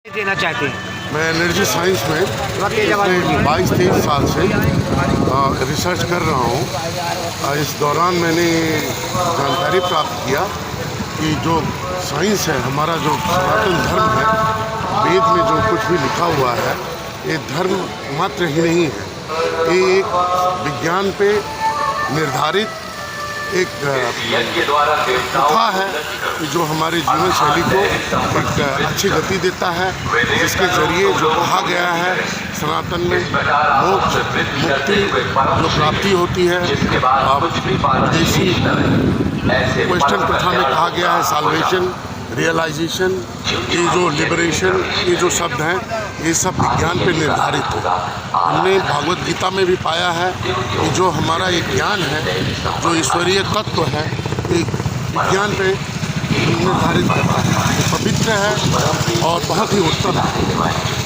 देना चाहते हैं। मैं एनर्जी साइंस में पिछले 22-23 साल से रिसर्च कर रहा हूँ। इस दौरान मैंने जानकारी प्राप्त किया कि जो साइंस है, हमारा जो सनातन धर्म है, वेद में जो कुछ भी लिखा हुआ है, ये धर्म मात्र ही नहीं है, ये एक विज्ञान पे निर्धारित एक कथा है कि जो हमारे जीवन शैली को एक अच्छी गति देता है, जिसके जरिए जो कहा गया है सनातन में मोक्ष मुक्ति जो प्राप्ति होती है, देसी वेस्टर्न कथा में कहा गया है साल्वेशन, रियलाइजेशन, ये जो लिबरेशन, ये जो शब्द हैं, ये सब विज्ञान पे निर्धारित है। हमने भागवत गीता में भी पाया है कि जो हमारा एक ज्ञान है, जो ईश्वरीय तत्व है, एक विज्ञान पे निर्धारित करता है, पवित्र है और बहुत ही उत्तम है।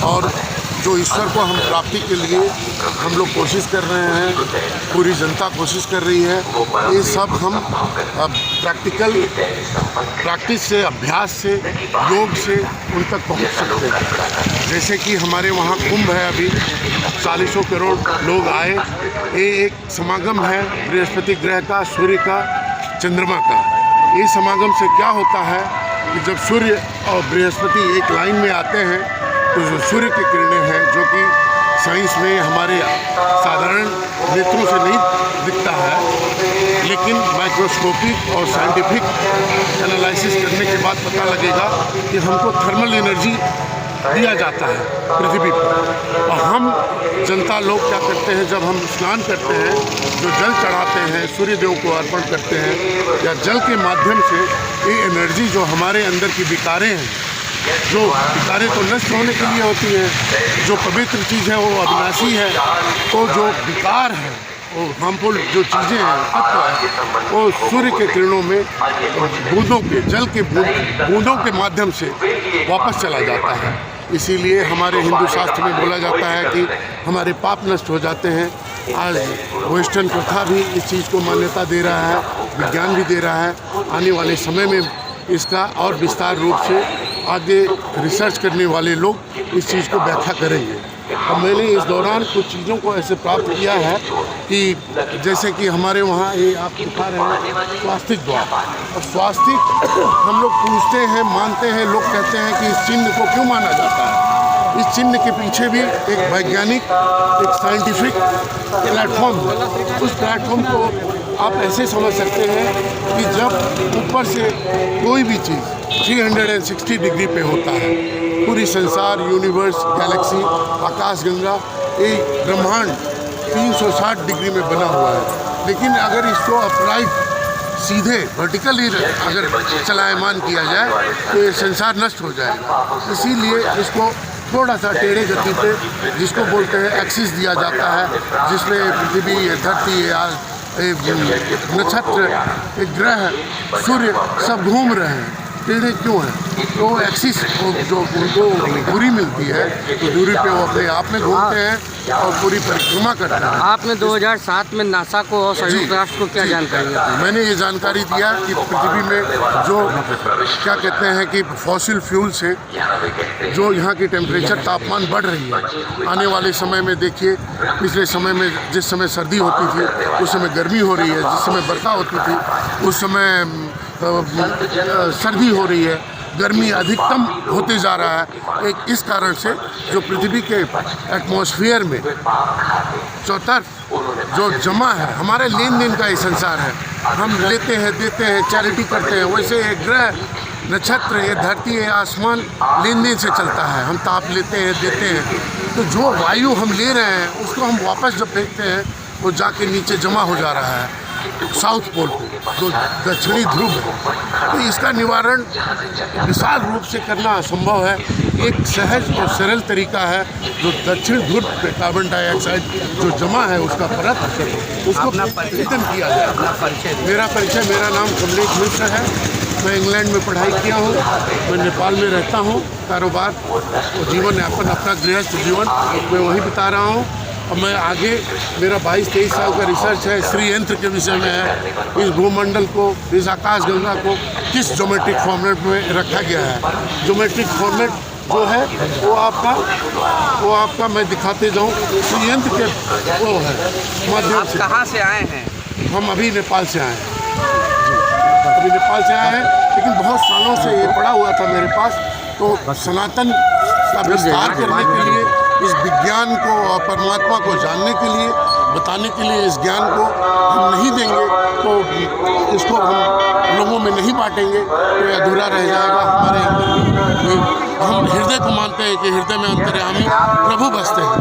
और जो ईश्वर को हम प्राप्ति के लिए हम लोग कोशिश कर रहे हैं, पूरी जनता कोशिश कर रही है, ये सब हम प्रैक्टिस से, अभ्यास से, योग से उन तक पहुंच सकते हैं। जैसे कि हमारे वहाँ कुंभ है, अभी 40 करोड़ लोग आए। ये एक समागम है बृहस्पति ग्रह का, सूर्य का, चंद्रमा का। ये समागम से क्या होता है कि जब सूर्य और बृहस्पति एक लाइन में आते हैं तो जो सूर्य की किरणें हैं, जो कि साइंस में हमारे साधारण नेत्रों से नहीं दिखता है, लेकिन माइक्रोस्कोपिक और साइंटिफिक एनालिसिस करने के बाद पता लगेगा कि हमको थर्मल एनर्जी दिया जाता है पृथ्वी पर। और हम जनता लोग क्या करते हैं, जब हम स्नान करते हैं, जो जल चढ़ाते हैं, सूर्य देव को अर्पण करते हैं, या जल के माध्यम से ये एनर्जी जो हमारे अंदर की विकारें हैं, जो विकारें तो नष्ट होने के लिए होती है, जो पवित्र चीज़ है वो अविनाशी है, तो जो विकार है, वो हार्मफुल जो चीज़ें हैं, तत्व है, वो सूर्य के किरणों में बूंदों के, जल के बूंदों के माध्यम से वापस चला जाता है। इसीलिए हमारे हिंदू शास्त्र में बोला जाता है कि हमारे पाप नष्ट हो जाते हैं। आज वेस्टर्न प्रथा भी इस चीज़ को मान्यता दे रहा है, विज्ञान भी दे रहा है। आने वाले समय में इसका और विस्तार रूप से आगे रिसर्च करने वाले लोग इस चीज़ को व्याख्या करेंगे। और मैंने इस दौरान कुछ चीज़ों को ऐसे प्राप्त किया है कि जैसे कि हमारे वहाँ ये आप दिखा रहे हैं स्वास्तिक द्वार, और स्वास्तिक हम लोग पूछते हैं, मानते हैं, लोग कहते हैं कि इस चिन्ह को क्यों माना जाता है। इस चिन्ह के पीछे भी एक वैज्ञानिक, एक साइंटिफिक प्लेटफॉर्म है। उस प्लेटफॉर्म को आप ऐसे समझ सकते हैं कि जब ऊपर से कोई भी चीज़ 360 डिग्री पे होता है, पूरी संसार, यूनिवर्स, गैलेक्सी, आकाशगंगा, एक ब्रह्मांड 360 डिग्री में बना हुआ है। लेकिन अगर इसको अपराइट सीधे वर्टिकली अगर चलायमान किया जाए तो ये संसार नष्ट हो जाएगा। इसीलिए इसको थोड़ा सा टेढ़े गति पे, जिसको बोलते हैं एक्सिस दिया जाता है, जिसमें पृथ्वी, धरती, नक्षत्र, ग्रह, सूर्य सब घूम रहे हैं। टेढ़े क्यों हैं? तो एक्सिस जो उनको दूरी मिलती है, तो दूरी पे वो अपने आप में घूमते हैं और पूरी परिक्रमा करते हैं। आपने 2007 में नासा को और संयुक्त राष्ट्र को क्या जानकारी दी? मैंने ये जानकारी दिया कि पृथ्वी में जो क्या कहते हैं कि फॉसिल फ्यूल से जो यहाँ की टेम्परेचर, तापमान बढ़ रही है। आने वाले समय में देखिए, पिछले समय में जिस समय सर्दी होती थी उस समय गर्मी हो रही है, जिस समय बरखा होती थी उस समय सर्दी हो रही है, गर्मी अधिकतम होते जा रहा है। एक इस कारण से जो पृथ्वी के एटमॉस्फेयर में चौतरफ जो जमा है, हमारे लेन देन का ये संसार है, हम लेते हैं, देते हैं, चैरिटी करते हैं, वैसे ये ग्रह, नक्षत्र, ये धरती, ये आसमान लेन देन से चलता है। हम ताप लेते हैं, देते हैं, तो जो वायु हम ले रहे हैं उसको हम वापस जब फेंकते हैं वो जाके नीचे जमा हो जा रहा है साउथ पोल पे, जो दक्षिणी ध्रुव है। तो इसका निवारण विशाल रूप से करना असंभव है। एक सहज और सरल तरीका है, जो दक्षिण ध्रुव पे कार्बन डाइऑक्साइड जो जमा है उसका परत, उसको खत्म किया जाए। मेरा नाम कमलेश मिश्र है। मैं इंग्लैंड में पढ़ाई किया हूँ, मैं नेपाल में रहता हूँ, कारोबार और जीवन यापन, अपना गृहस्थ जीवन मैं वहीं बिता रहा हूँ। और मैं आगे, मेरा 22-23 साल का रिसर्च है, श्री यंत्र के विषय में है। इस भूमंडल को, इस आकाशगंगा को किस ज्योमेट्रिक फॉर्मेट में रखा गया है। ज्योमेट्रिक फॉर्मेट जो है वो आपका मैं दिखाते जाऊँ तो यंत्र के वो है माध्यम आप से। कहाँ से आए हैं? हम अभी नेपाल से आए हैं, अभी नेपाल से आए हैं, लेकिन बहुत सालों से ये पड़ा हुआ था मेरे पास। तो सनातन का विस्तार करने के लिए, इस विज्ञान को और परमात्मा को जानने के लिए, बताने के लिए, इस ज्ञान को हम नहीं देंगे तो इसको हम लोगों में नहीं बांटेंगे तो ये अधूरा रह जाएगा। हमारे अंदर हम हृदय को मानते हैं कि हृदय में अंतर्यामी प्रभु बसते हैं।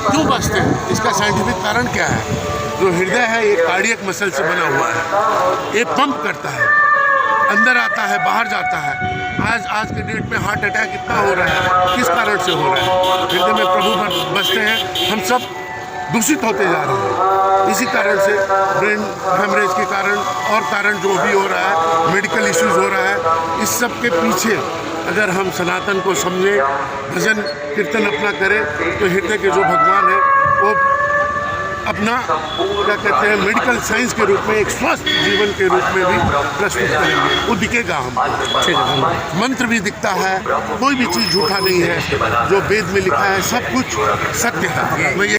क्यों बसते हैं? इसका साइंटिफिक कारण क्या है? जो हृदय है ये कार्डियक मसल से बना हुआ है, ये पंप करता है, अंदर आता है, बाहर जाता है। आज के डेट में हार्ट अटैक इतना हो रहा है, किस कारण से हो रहा है? हृदय में प्रभु बसते हैं, हम सब दूषित होते जा रहे हैं। इसी कारण से ब्रेन हेमरेज के कारण और कारण जो भी हो रहा है, मेडिकल इश्यूज हो रहा है, इस सब के पीछे अगर हम सनातन को समझें, भजन कीर्तन अपना करें तो हृदय के जो भगवान है वो अपना क्या कहते हैं मेडिकल साइंस के रूप में एक स्वस्थ जीवन के रूप में भी प्रस्तुत करेंगे। वो दिखेगा हम, मंत्र भी दिखता है, कोई भी चीज़ झूठा नहीं है, जो वेद में लिखा है सब कुछ सत्य है। मैं ये